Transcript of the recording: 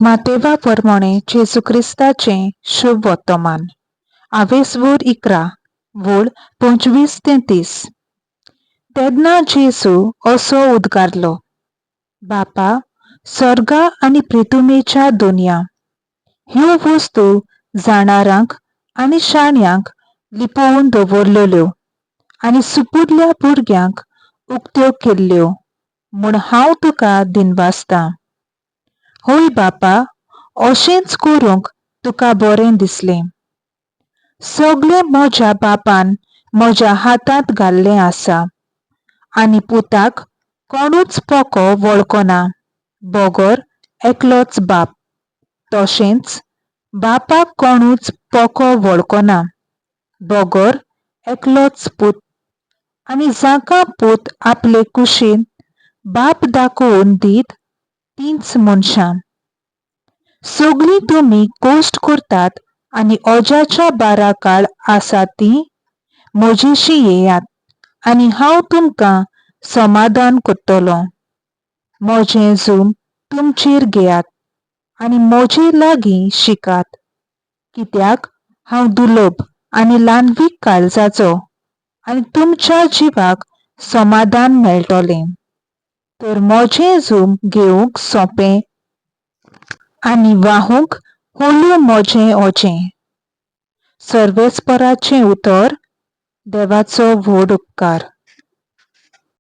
मातेवा प्रमाणे जेजू क्रिस्ताचे शुभ वर्तमान आवेसवूर 11 वूळ 25 ते 30. तेन्ना जेजू असो उद्गारलो, बापा, स्वर्गा आनी पृथ्वीच्या दुनिया ह्यो वस्तू जाणारांक आनी शाण्यांक लिपोवन दवरलेल्यो आनी सुपुरल्या भुरग्यांक उक्त्यो केल्ल्यो म्हूण हांव तुका दिनवासतां. होय बापा, अशेंच करूंक तुका बरें दिसलें. सगळें म्हज्या बापान म्हज्या हातांत घाल्लें आसा आनी पुताक कोणूच पोको वळखना, बगर एकलोच बाप. तशेंच बापाक कोणूच पोको वळखना, बगर एकलोच पूत. आनी जाका पूत आपले कुशीन बाप दाखोवन दीत तींच मनशां. सगळीं तुमी गोश्ट करतात आनी ओज्याच्या बारा काळ आसात तीं म्हजेशी येयात आनी हांव तुमकां समाधान करतलों. म्हजें जूम तुमचेर घेयात आनी म्हजे लागीं शिकात, कित्याक हांव दुर्लभ आनी ल्हानवीक काळजाचो आनी तुमच्या जिवाक समाधान मेळटलें. तर म्हजें जूम घेवंक सोंपें आनी वाहूंक हळू म्हजें ओजें. सर्वेस्पराचें उतर. देवाचो व्हड उपकार.